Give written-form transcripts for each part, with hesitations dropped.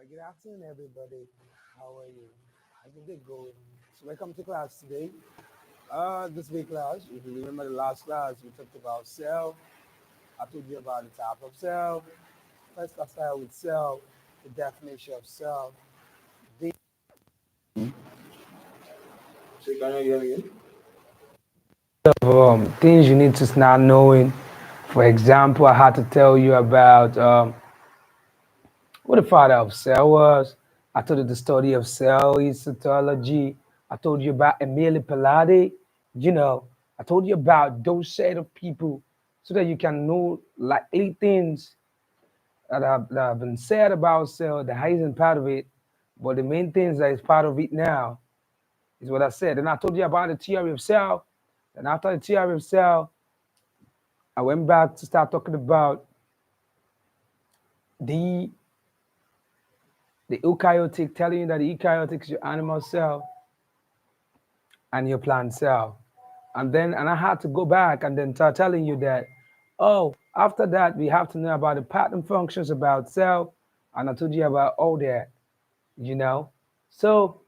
Good afternoon, everybody. How are you? How's the day going? So, welcome to class today. This week class, if you remember the last class, we talked about self. I told you about the type of self. First, I started with self, the definition of self. The So, can you hear me again? Things you need to start knowing. For example, I had to tell you about what the father of cell was. I told you the study of cell eschatology. I told you about Emile Pallade. You know, I told you about those set of people so that you can know likely things that have been said about cell that isn't part of it. But the main things that is part of it now is what I said. And I told you about the theory of cell. And after the theory of cell, I went back to start talking about the the eukaryotic, telling you that the eukaryotic is your animal cell and your plant cell. And I had to go back and then start telling you that, oh, after that, we have to know about the pattern functions about cell. And I told you about all that, you know. So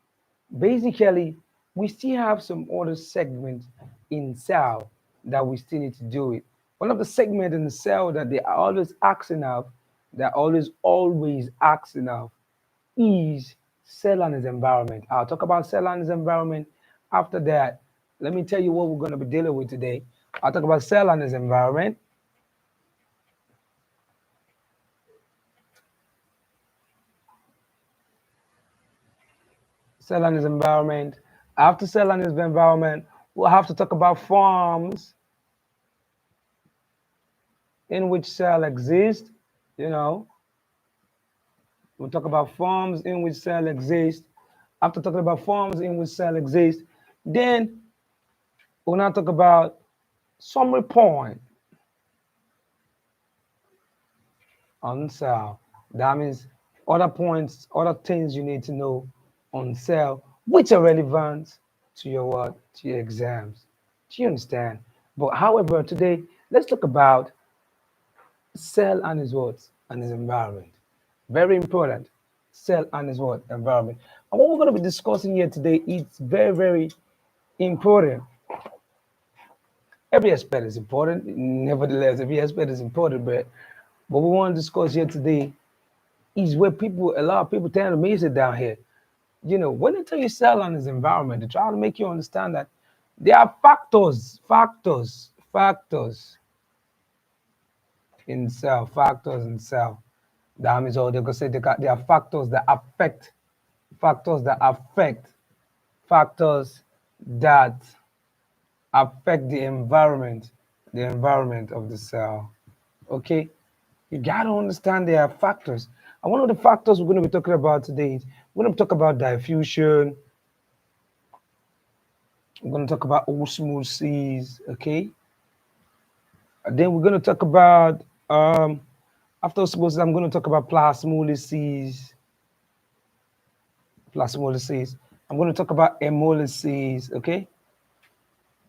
basically, we still have some other segments in cell that we still need to do it. One of the segments in the cell that they are always asking of, they're always asking of, is cell and its environment. I'll talk about cell and its environment. After that, let me tell you what we're going to be dealing with today. I'll talk about cell and its environment. Cell and its environment. After cell and its environment, we'll have to talk about forms in which cell exist. You know, we'll talk about forms in which cell exist. After talking about forms in which cell exist, then we'll now talk about summary point on cell. That means other points, other things you need to know on cell, which are relevant to your what? To your exams. Do you understand? But however, today let's talk about cell and its what? And its environment. Very important. Cell and its what? Environment. And what we're going to be discussing here today is very, very important. Every aspect is important. Nevertheless, every aspect is important, but what we want to discuss here today is where a lot of people tend to miss it down here. You know, when they tell you cell and its environment, they try to make you understand that there are factors in cell. That means, or they could say there are factors that affect, factors that affect the environment of the cell. Okay, you got to understand there are factors. And one of the factors we're going to be talking about today is we're going to talk about diffusion. We're going to talk about osmosis, okay? And then we're going to talk about, after osmosis, I'm going to talk about plasmolysis. Plasmolysis. I'm going to talk about hemolysis, okay?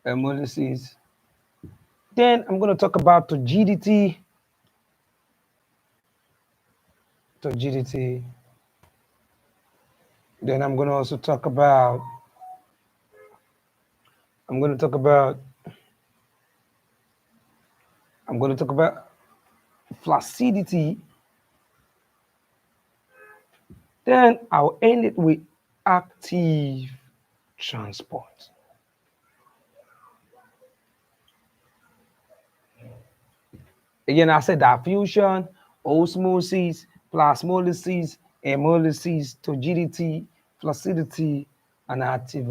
Hemolysis. Then I'm going to talk about turgidity. Then I'm going to also talk about, I'm going to talk about, I'm going to talk about flaccidity. Then I'll end it with active transport. Again, I said diffusion, osmosis, plasmolysis, hemolysis, turgidity, flaccidity, and active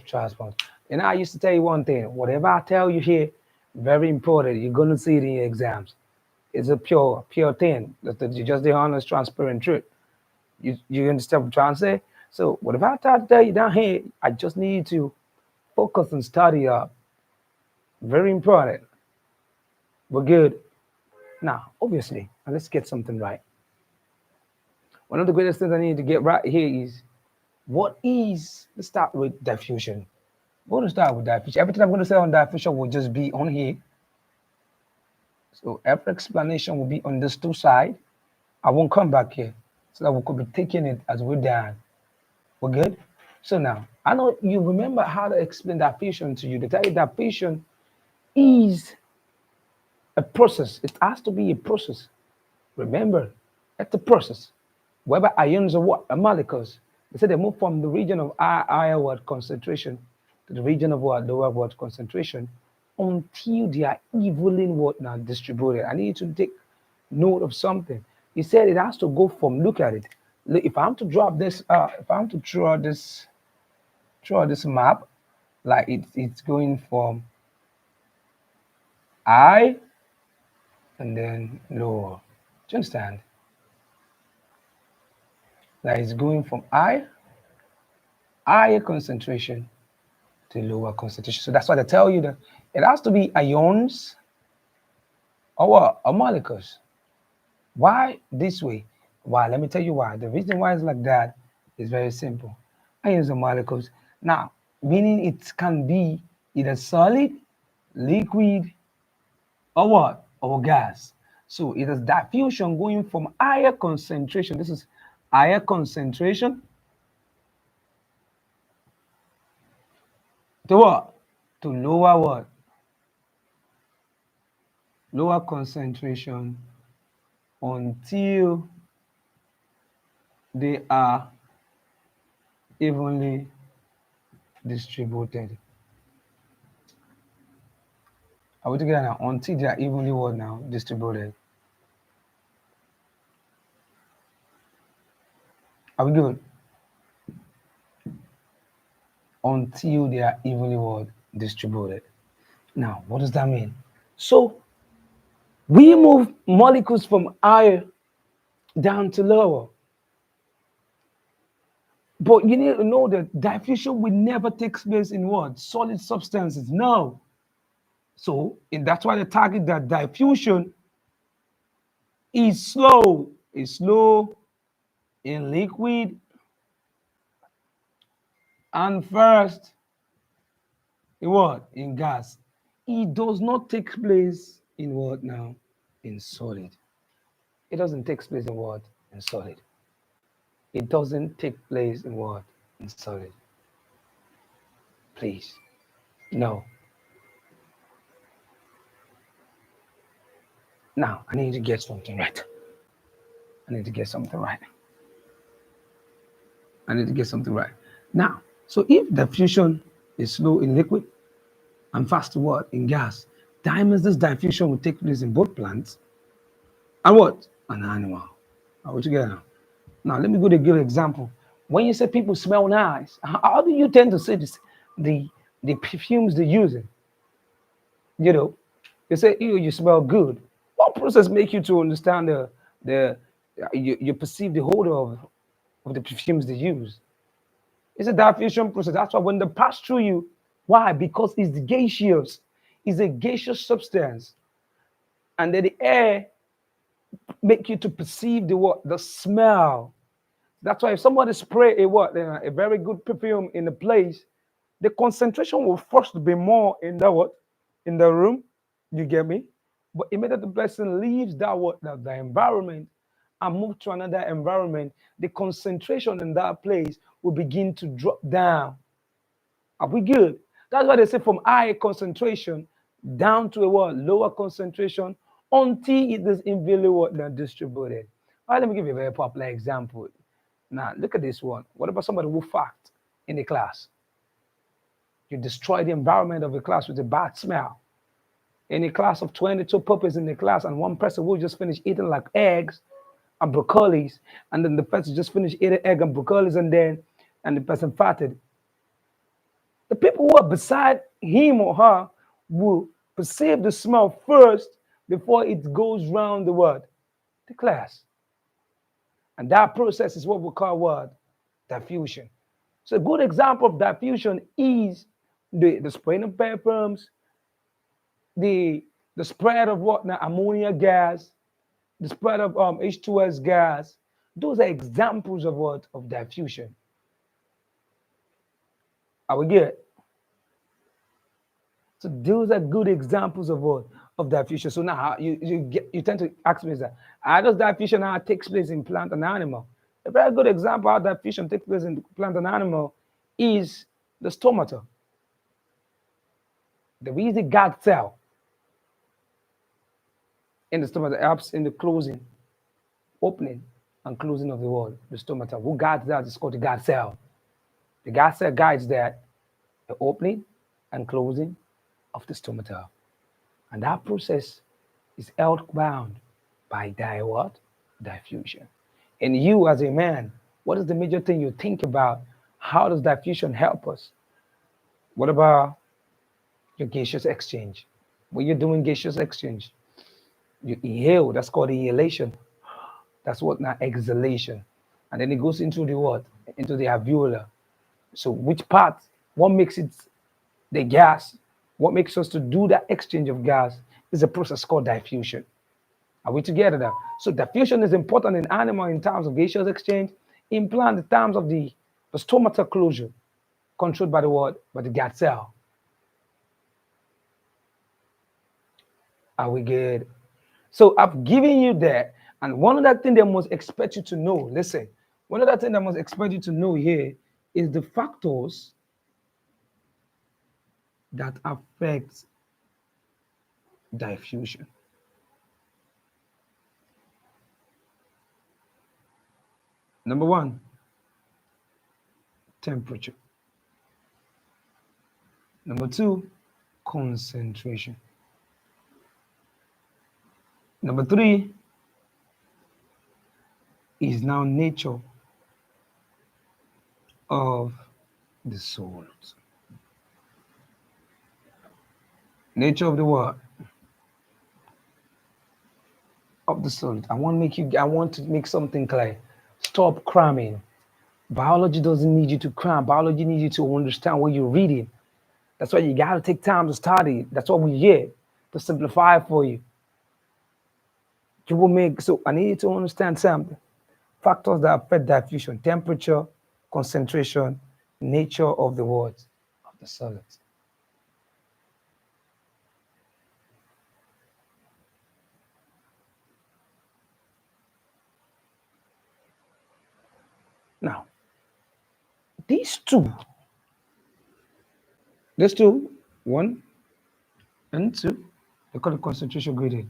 transport. And I used to tell you one thing, whatever I tell you here, very important. You're going to see it in your exams. It's a pure thing. You just the honest, transparent truth. You understand what I'm trying to say? So whatever I try to tell you down here, I just need to focus and study up. Very important. We're good. Now, obviously, and let's get something right. One of the greatest things I need to get right here is let's start with diffusion. We're going to start with diffusion. Everything I'm going to say on diffusion will just be on here. So every explanation will be on this two side. I won't come back here. so that we could be taking it as we're done. We're good? So now, I know you remember how to explain diffusion to you. The tell you diffusion is a process. It has to be a process. Remember, it's a process. Whether ions or what? Molecules. They say they move from the region of higher word concentration to the region of what? Lower word concentration until they are evenly what now distributed. I need you to take note of something. He said it has to go from, look at it. If I'm to drop this, if I'm to draw this map, like it's going from I and then lower. Do you understand? Like it's going from higher concentration to lower concentration. So that's why they tell you that it has to be ions or what? Or molecules. Why this way? Why? Let me tell you why. The reason why it's like that is very simple. Ions and molecules. Now, meaning it can be either solid, liquid, or what? Or gas. So it is diffusion going from higher concentration. This is higher concentration to what? To lower what? Lower concentration until they are evenly distributed. Are we together now? Until they are evenly what now? Distributed. Are we good? Until they are evenly what? Distributed. Now, what does that mean? So we move molecules from higher down to lower. But you need to know that diffusion will never take place in what? Solid substances. No. So and that's why the target that diffusion is slow in liquid and first in what? In gas. It does not take place in what now? In solid. It doesn't take place in what? In solid. It doesn't take place in what? In solid. Please. No. Now, I need to get something right. I need to get something right. I need to get something right. Now, so if the fusion is slow in liquid and fast what? In gas, that means this diffusion will take place in both plants and what? An animal. Are we together now? Now, let me go to give an example. When you say people smell nice, how do you tend to say this? The perfumes they're using? You know, they say, you smell good. What process make you to understand the you perceive the odor of the perfumes they use? It's a diffusion process. That's why when they pass through you, why? Because it's gaseous. It's a gaseous substance. And then the air make you to perceive the what? The smell. That's why if somebody spray a what? A very good perfume in a place, the concentration will first be more in the what? In the room. You get me? But immediately the person leaves that what? The environment and move to another environment, the concentration in that place will begin to drop down. Are we good? That's why they say from high concentration down to a what? Lower concentration until it is evenly what? Distributed. All right, let me give you a very popular example. Now, look at this one. What about somebody who fart in the class? You destroy the environment of the class with a bad smell. In a class of 22 pupils in the class, and one person will just finish eating like eggs and broccolis, and then the person just finished eating egg and broccolis, and the person farted. The people who are beside him or her will perceive the smell first before it goes round the word, the class. And that process is what we call what? Diffusion. So a good example of diffusion is the spraying of perfumes, the spread of what now? Ammonia gas, the spread of H2S gas. Those are examples of what? Of diffusion. Are we good? So those are good examples of what? Of diffusion. So now you tend to ask me that how does diffusion now takes place in plant and animal? A very good example how diffusion takes place in the plant and animal is the stomata. There is a guard cell in the stomata that helps in the closing, opening, and closing of the wall. The stomata. Who guards that is called the guard cell. The guard cell guides that the opening and closing of the stomata. And that process is held bound by what? Diffusion. And you as a man, what is the major thing you think about? How does diffusion help us? What about your gaseous exchange? When you're doing gaseous exchange, you inhale, that's called inhalation. That's what now exhalation. And then it goes into the what? Into the alveolar. So which part? What makes it the gas? What makes us to do that exchange of gas is a process called diffusion. Are we together now? So diffusion is important in animal in terms of gaseous exchange, in plant in terms of the stomata closure, controlled by the what? By the gut cell. Are we good? So I've given you that. And one other thing they must expect you to know, listen, one other thing they must expect you to know here is the factors that affect diffusion. Number one, temperature. Number two, concentration. Number three is now nature of the solid. Nature of the what? Of the solid. I want to make something clear. Stop cramming. Biology doesn't need you to cram. Biology needs you to understand what you're reading. That's why you gotta take time to study. That's what we're here to simplify for you. You will make so I need you to understand something. Factors that affect diffusion: temperature, concentration, nature of the words of the solids. Now, these two, one and two, they call it concentration gradient.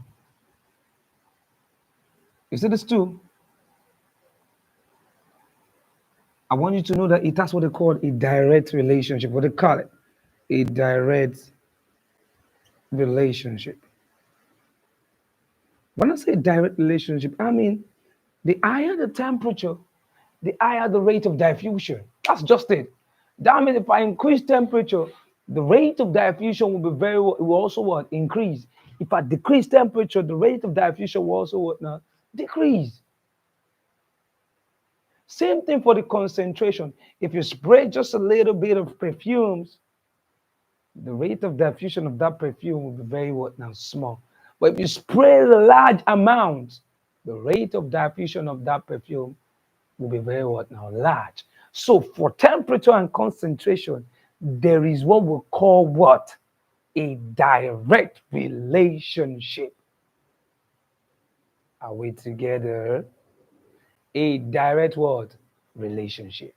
You see these two? I want you to know that it has what they call a direct relationship. What they call it? A direct relationship. When I say direct relationship, I mean the higher the temperature, the higher the rate of diffusion. That's just it. That means if I increase temperature, the rate of diffusion will be will also what? Increase. If I decrease temperature, the rate of diffusion will also what now? Decrease. Same thing for the concentration. If you spray just a little bit of perfumes, the rate of diffusion of that perfume will be very what now? Small. But if you spray a large amount, the rate of diffusion of that perfume will be very what now? Large. So for temperature and concentration, there is what we call what? A direct relationship. Are we together? A direct what? Relationship.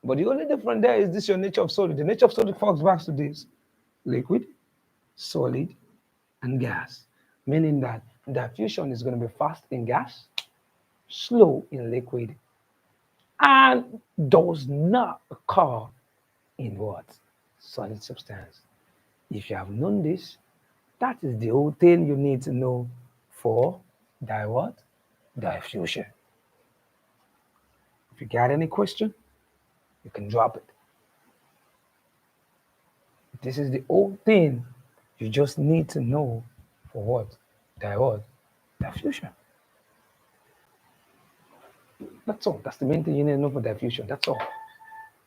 But the only difference there is this your nature of solid. The nature of solid falls back to this: liquid, solid, and gas. Meaning that diffusion is going to be fast in gas, slow in liquid, and does not occur in what? Solid substance. If you have known this, that is the whole thing you need to know for what? Diffusion. If you got any question, you can drop it. This is the whole thing you just need to know for what? What? Diffusion. That's all. That's the main thing you need to know for diffusion. That's all.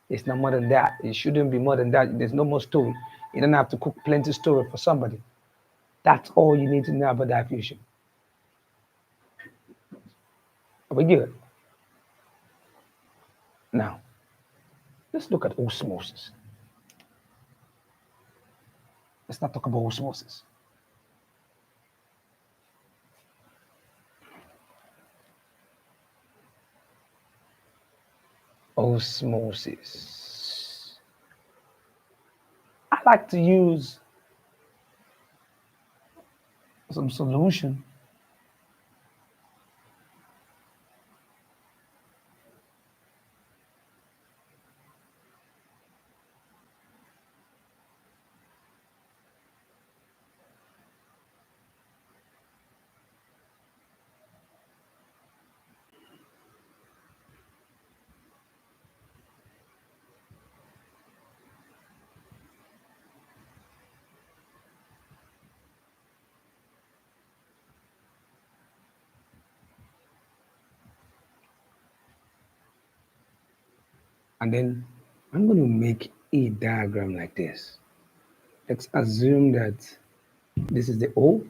It's not more than that. It shouldn't be more than that. There's no more story. You don't have to cook plenty story for somebody. That's all you need to know about diffusion. Are we good? Now, let's look at osmosis. Let's not talk about osmosis. osmosis. I like to use some solution. And then I'm going to make a diagram like this. Let's assume that this is the O.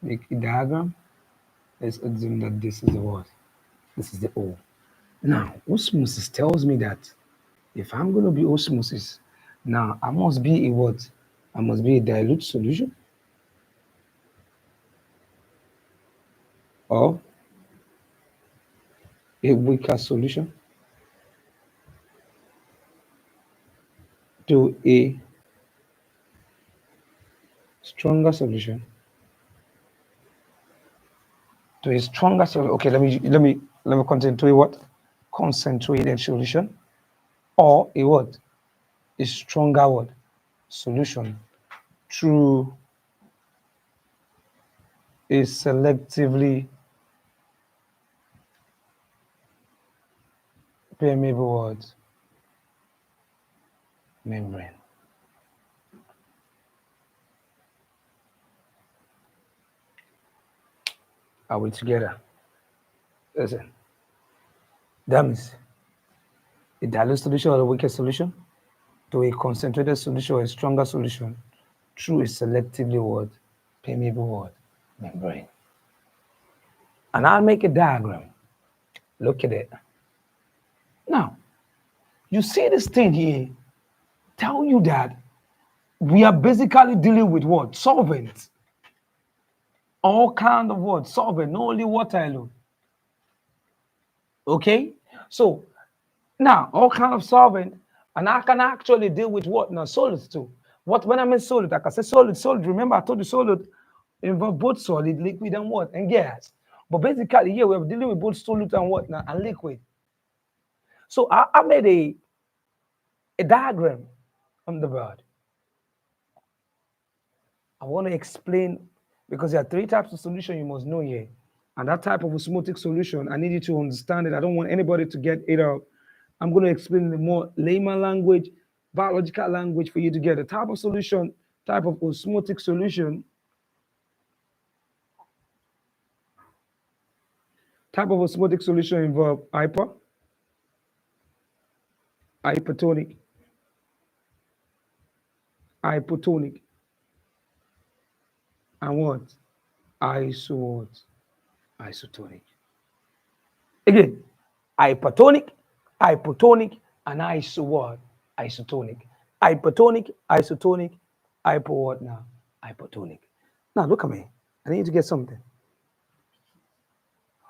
Make a diagram. Let's assume that this is the what? This is the O. Now, osmosis tells me that if I'm going to be osmosis, now I must be a what? I must be a dilute solution or a weaker solution to a stronger solution to a stronger solution. Okay, let me continue to a what? Concentrated solution or a what? A stronger what? Solution through a selectively permeable what? Membrane. Are we together? Listen. That means a dilute solution or a weaker solution to a concentrated solution or a stronger solution through a selectively what? Permeable what? Membrane. And I'll make a diagram. Look at it. Now, you see this thing here, tell you that we are basically dealing with what? Solvents. All kind of what? Solvent, not only water alone. Okay? So now all kind of solvent, and I can actually deal with what now? Solids too. What when I mean solid, like I said solid. Remember, I told you solid involve both solid, liquid, and what? And gas. But basically, here we're dealing with both solid and what now? And liquid. So I made a diagram on the board. I want to explain because there are three types of solution you must know here. And that type of osmotic solution, I need you to understand it. I don't want anybody to get it up. I'm going to explain the more layman language, biological language for you to get a type of solution, type of osmotic solution. Type of osmotic solution involve hypertonic, hypotonic, and what? Isotonic. Again, hypertonic, hypotonic, and isotonic. Hypertonic, isotonic, hypo what now? Hypotonic. Now look at me. I need to get something.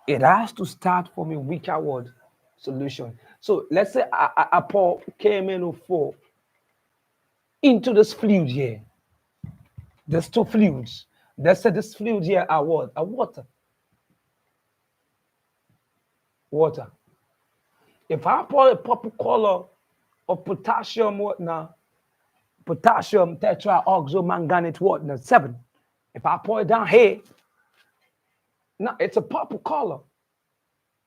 It has to start from a weaker word solution. So let's say I pour KMNO4 into this fluid here. There's two fluids. Let's say this fluid here are what? Are water. Water. If I pour a purple color of potassium, what now? Potassium tetraoxomanganate, what now? 7. If I pour it down here, now it's a purple color.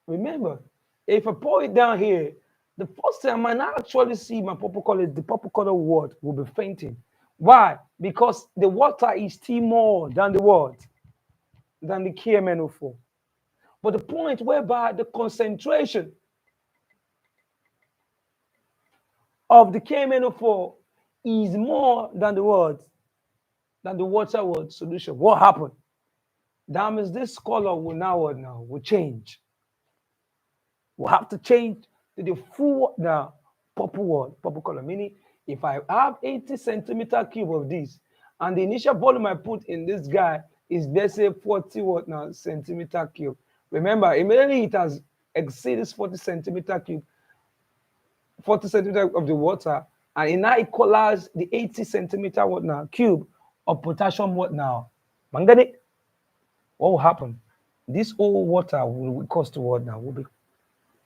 Remember, if I pour it down here, the first time I might not actually see my purple color, the purple color what will be fainting. Why? Because the water is still more than the what? Than the KMNO4. But the point whereby the concentration of the KMNO4 is more than the what? Than the water word solution. What happened? That means this color will will change. We'll have to change to the full purple color. Meaning, if I have 80 centimeter cube of this, and the initial volume I put in this guy is let's say 40 centimeter cube. Remember, immediately it has exceeds 40 centimeter cube, 40 centimeter of the water, and it now equalizes the 80 centimeter what now cube of potassium what now manganate. What will happen? This old water will cause to what now will be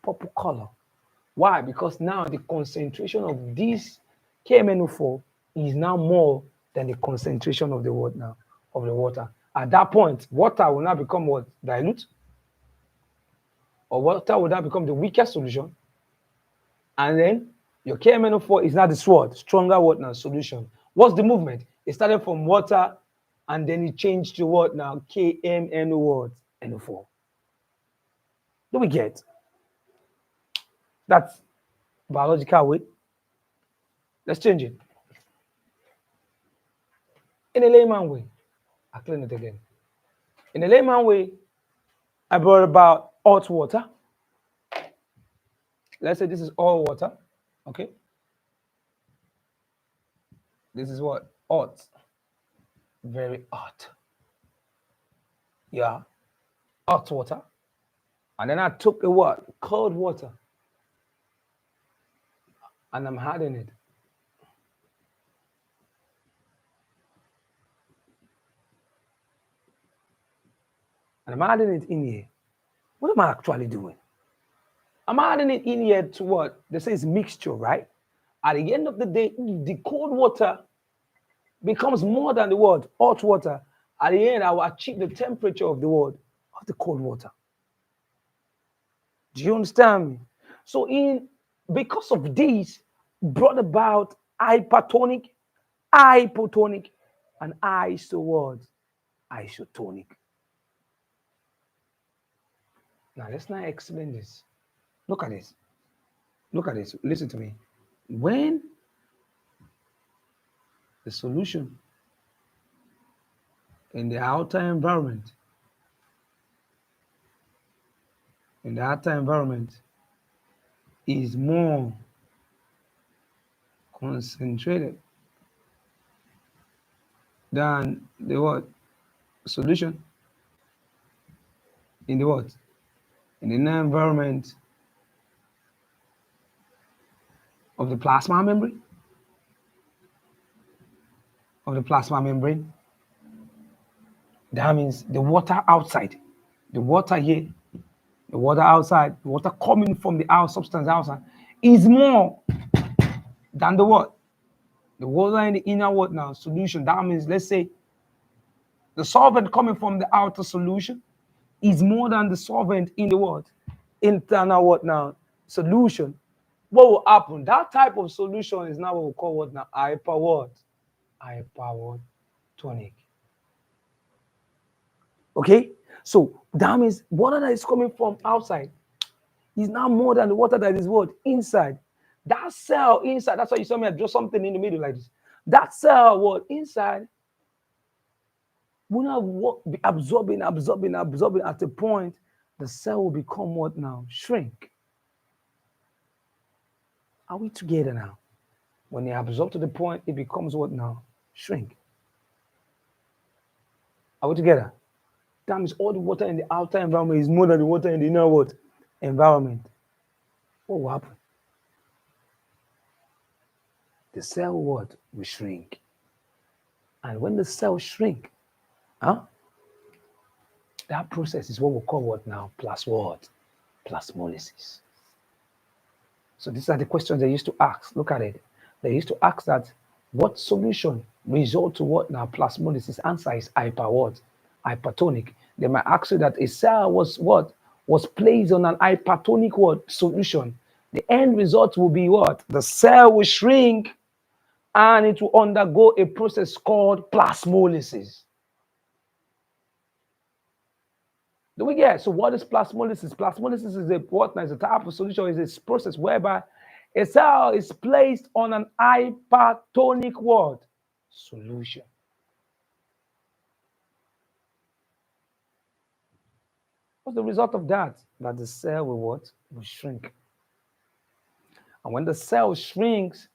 purple color. Why? Because now the concentration of this KMNO4 is now more than the concentration of the water now of the water. At that point, water will now become what? Dilute, or water will now become the weaker solution. And then your KMNO4 is now the sword, stronger what now solution. What's the movement? It started from water and then it changed to what now? KMNO what? NO4. Do we get? That's biological weight. Let's change it. In a layman way, I'll clean it again. In a layman way, I brought about hot water. Let's say this is all water, okay? This is what? Hot. Very hot. Yeah. Hot water. And then I took a what? Cold water. And I'm adding it. And I'm adding it in here. What am I actually doing? I'm adding it in here to what? They say it's mixture, right? At the end of the day, the cold water becomes more than the what? Hot water. At the end, I will achieve the temperature of the what? Of the cold water. Do you understand me? So because of this, brought about hypertonic, hypotonic, and isotonic. Now let's not explain this. Look at this. Look at this. Listen to me. When the solution in the outer environment, is more concentrated than the what? Solution in the what? In the inner environment of the plasma membrane. That means the water outside, the water here, the water outside, the water coming from the substance outside is more than the what? The water in the inner what now? Solution. That means, let's say, the solvent coming from the outer solution is more than the solvent in the what? Internal what now? Solution. What will happen? That type of solution is now what we call what now? Hypertonic. Okay? So that means water that is coming from outside is now more than the water that is what? Inside. That cell inside, that's why you saw me draw something in the middle like this. That cell what? Inside will now be absorbing at a point the cell will become what now? Shrink. Are we together now? When they absorb to the point, it becomes what now? Shrink. Are we together? That means all the water in the outer environment is more than the water in the inner what? Environment. What will happen? The cell what? Will shrink. And when the cell shrink, that process is what we call what now? Plasmolysis. So these are the questions they used to ask. Look at it. They used to ask that what solution result to what now? Plasmolysis. Answer is hypertonic. They might ask you that a cell was what? Was placed on an hypertonic what? Solution. The end result will be what? The cell will shrink and it will undergo a process called plasmolysis. Do we get? So what is plasmolysis? Plasmolysis is a type of solution, is a process whereby a cell is placed on an hypertonic what? Solution. What's the result of that? That the cell will what? Will shrink. And when the cell shrinks,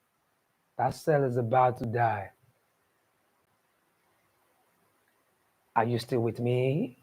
that cell is about to die. Are you still with me?